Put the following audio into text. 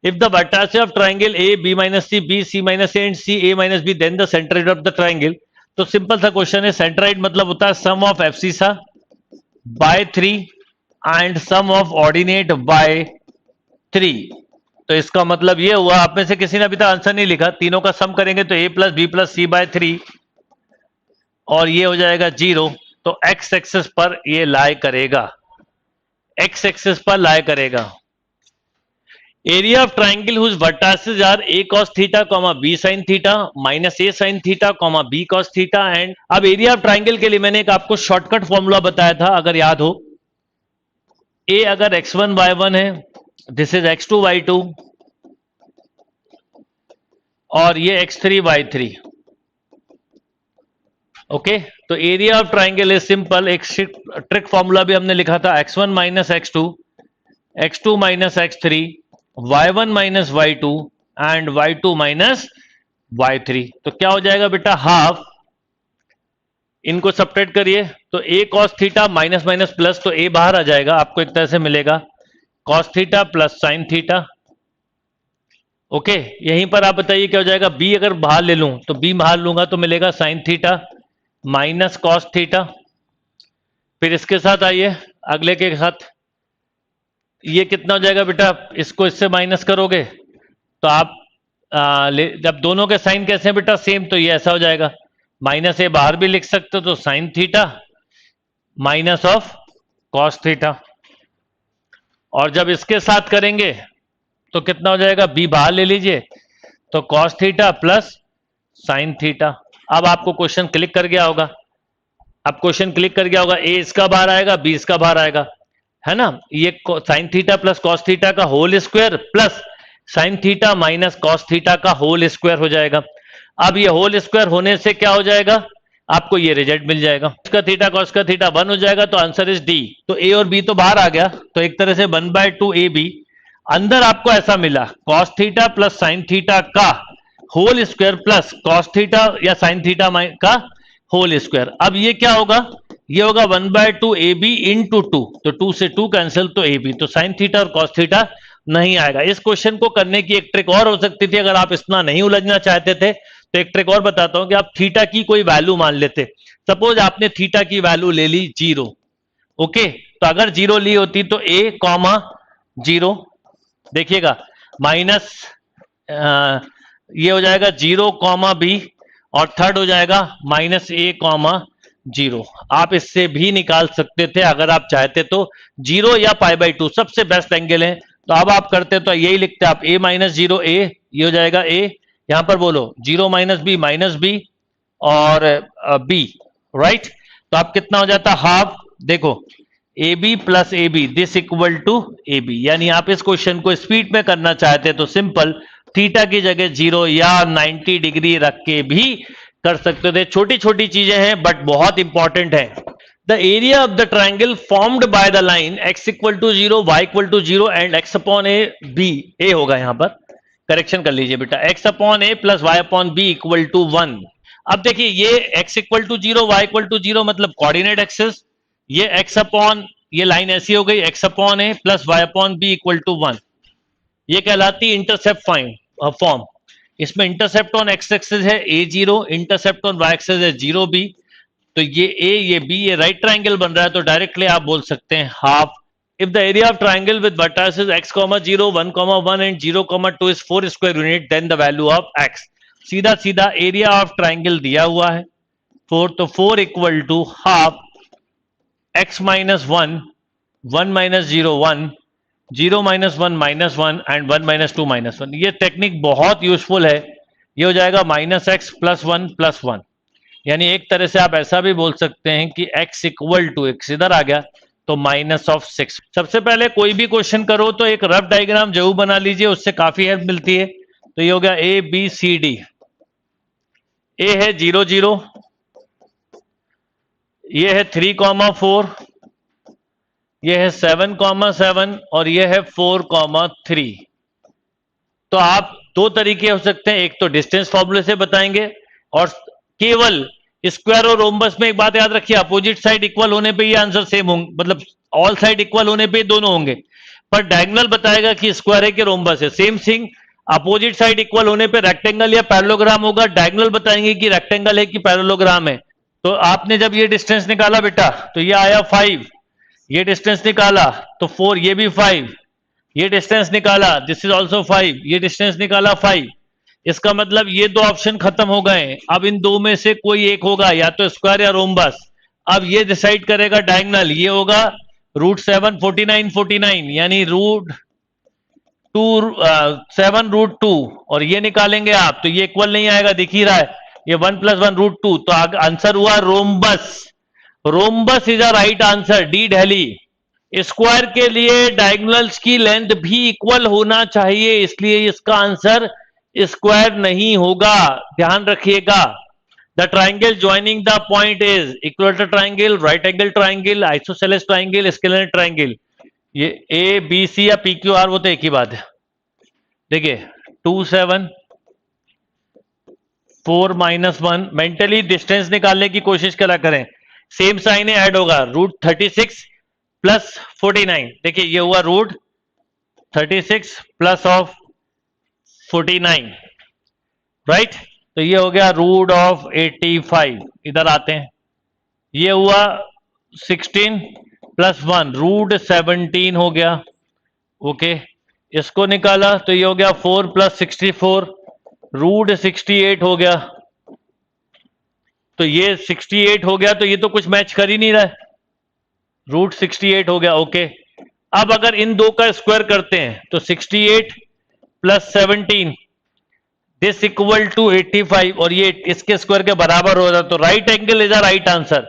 If the vertices of triangle A, B minus C, B, C minus A and C, A minus B, then the centroid of the triangle. तो simple सा question है, centroid मतलब होता है sum of abscissa by 3 and sum of ordinate by 3। तो इसका मतलब ये हुआ, आप में से किसी ने अभी तक आंसर नहीं लिखा, तीनों का सम करेंगे तो a plus b plus c by 3 और ये हो जाएगा 0। तो एक्स एक्सिस पर ये लाई करेगा, एक्स एक्सिस पर लाई करेगा। Area of triangle whose vertices are a cos theta, b sin theta, minus a sin theta, b cos theta and. अब एरिया ऑफ ट्राइंगल के लिए मैंने एक आपको शॉर्टकट फॉर्मूला बताया था, अगर याद हो। a अगर x1 y1 है, दिस इज x2 y2 और ये x3 y3। ओके, तो area of triangle is simple, एक ट्रिक फॉर्मूला भी हमने लिखा था, x1 minus x2, x2 minus x3, y1 minus y2 and y2 minus y3। तो क्या हो जाएगा बेटा, हाफ। इनको सब्ट्रैक्ट करिए तो a cos theta minus minus plus, तो a बाहर आ जाएगा, आपको एक तरह से मिलेगा cos theta plus sin theta. Okay, यहीं पर आप बताइए क्या हो जाएगा, b अगर बाहर ले लूं तो b बाहर लूंगा तो मिलेगा sin theta minus cos theta. फिर इसके साथ आइए अगले के साथ, ये कितना हो जाएगा बेटा, इसको इससे माइनस करोगे तो आप जब दोनों के साइन कैसे हैं बेटा, सेम, तो ये ऐसा हो जाएगा, माइनस ए बाहर भी लिख सकते हो तो sign theta minus of cos theta. और जब इसके साथ करेंगे तो कितना हो जाएगा, बी बाहर ले लीजिए तो cos theta plus sine theta. अब आपको क्वेश्चन क्लिक कर गया होगा, अब क्वेश्चन क्लिक कर गया होगा, ए इसका बाहर आएगा, बी इसका बाहर आएगा, है ना। ये sine theta plus cos theta का whole square plus sine theta minus cos theta का होल स्क्वायर हो जाएगा। अब ये होल स्क्वायर होने से क्या हो जाएगा, आपको ये रिजल्ट मिल जाएगा, कॉस थीटा 1 हो जाएगा, तो आंसर इज डी। तो ए और बी तो बाहर आ गया, तो एक तरह से 1/2 ए बी। अंदर आपको ऐसा मिला, cos theta plus sine theta का whole square plus cos theta या साइन थीटा का होल स्क्वायर। अब ये क्या होगा, ये होगा 1/2 ए बी इंटू 2, तो 2 से 2 कैंसिल, तो ए बी, तो साइन थीटा और कॉस थीटा नहीं आएगा। इस क्वेश्चन को करने की एक ट्रिक और हो सकती थी, अगर आप इतना नहीं उलझना चाहते थे तो एक ट्रिक और बताता हूं कि आप थीटा की कोई वैल्यू मान लेते। सपोज आपने थीटा की वैल्यू ले ली 0, ओके, तो अगर 0 ली होती तो a कॉमा 0, देखिएगा माइनस ये हो जाएगा 0 कॉमा बी और थर्ड हो जाएगा माइनस ए कॉमा 0। आप इससे भी निकाल सकते थे अगर आप चाहते तो, 0 या π/2 सबसे बेस्ट एंगल है। तो अब आप करते तो यही लिखते आप, a माइनस 0 a, ये हो जाएगा a, यहां पर बोलो 0 माइनस बी और b, राइट। तो आप कितना हो जाता, हाफ। देखो a b plus a b this equal to a b, यानी आप इस क्वेश्चन को स्पीड में करना चाहते तो सिंपल थीटा की जगह 0 या 90 डिग्री रख के भी कर सकते थे। छोटी छोटी चीजें हैं बट बहुत इंपॉर्टेंट है। The area of the triangle formed by the line x equal to 0, y equal to 0 and x upon A B, A होगा यहां पर, करेक्शन कर लीजिए बेटा, x upon A plus y upon B equal to 1। अब देखिए ये x equal to 0, y equal to 0 मतलब कोऑर्डिनेट एक्सिस, ये x अपॉन, ये लाइन ऐसी हो गई, x upon A plus y upon B equal to 1, ये कहलाती इंटरसेप्ट फॉर्म। इसमें इंटरसेप्ट ऑन एक्स एक्सिस है a0, intercept on y axis है 0b, तो ये a ये b ये राइट ट्राइंगल बन रहा है, तो डायरेक्टली आप बोल सकते हैं half. If the area of triangle with vertices x, 0, 1, 1 and 0, 2 is 4 square unit, then the value of x। सीधा सीधा एरिया ऑफ ट्राइंगल दिया हुआ है 4, तो 4 equal to half x minus 1, 1 minus 0 1, 0 minus 1 minus 1 and 1 minus 2 minus 1। ये technique बहुत useful है। ये हो जाएगा माइनस एक्स प्लस 1 प्लस 1, यानी एक तरह से आप ऐसा भी बोल सकते हैं कि x इक्वल टू, x इधर आ गया तो माइनस ऑफ 6। सबसे पहले कोई भी क्वेश्चन करो तो एक रफ डायग्राम जरूर बना लीजिए, उससे काफी हेल्प मिलती है। तो ये हो गया a b c d, a है 0 0, ये है 3, 4, ये है 7, 7 और ये है 4, 3। तो आप दो तरीके हो सकते हैं, एक तो डिस्टेंस फॉर्मूले से बताएंगे और केवल स्क्वायर और रोम्बस में एक बात याद रखिए, अपोजिट साइड इक्वल होने पे ये आंसर सेम होंगे, मतलब ऑल साइड इक्वल होने पे दोनों होंगे। पर डायगोनल बताएगा कि स्क्वायर है कि रोम्बस है। Same thing, opposite side equal होने पे रेक्टेंगल या पैरेललोग्राम होगा, डायगोनल बताएंगे कि रेक्टेंगल है कि पैरेललोग्राम है। तो आपने जब ये डिस्टेंस निकाला बेटा तो ये आया 5, ये डिस्टेंस निकाला तो 4, ये भी 5, ये डिस्टेंस निकाला, दिस इज ऑल्सो 5, ये डिस्टेंस निकाला 5। इसका मतलब ये दो ऑप्शन खत्म हो गए। अब इन दो में से कोई एक होगा, या तो स्क्वायर या रोम्बस। अब ये डिसाइड करेगा डायगोनल, ये होगा √7 49 49, यानी √7 और ये निकालेंगे आप तो ये इक्वल नहीं आएगा, दिख ही रहा है, ये 1 + 1 √2। तो आंसर हुआ rhombus. Rhombus is a right answer, D Delhi. Square के लिए डायगोनल्स की लेंथ भी इक्वल होना चाहिए, इसलिए इसका आंसर स्क्वायर नहीं होगा, ध्यान रखिएगा। The triangle joining the point is equilateral triangle, right angle triangle, isosceles triangle, scalar triangle. ये ए बी सी या पी क्यू आर वो तो एक ही बात है। देखिए 2 7 4 -1, मेंटली डिस्टेंस निकालने की कोशिश करा करें, सेम साइन है, ऐड होगा √36 + 49। देखिए ये हुआ √36 + 49, राइट। तो ये हो गया √85। इधर आते हैं, ये हुआ 16 + 1 √17 हो गया, ओके। इसको निकाला तो ये हो गया 4 + 64 √68 हो गया। तो ये 68 हो गया, तो ये तो कुछ मैच कर ही नहीं रहा है, √68 हो गया, ओके। अब अगर इन दो का स्क्वायर करते हैं तो 68 + 17 दिस इक्वल टू 85, और ये इसके स्क्वायर के बराबर हो रहा, तो right angle is a right answer.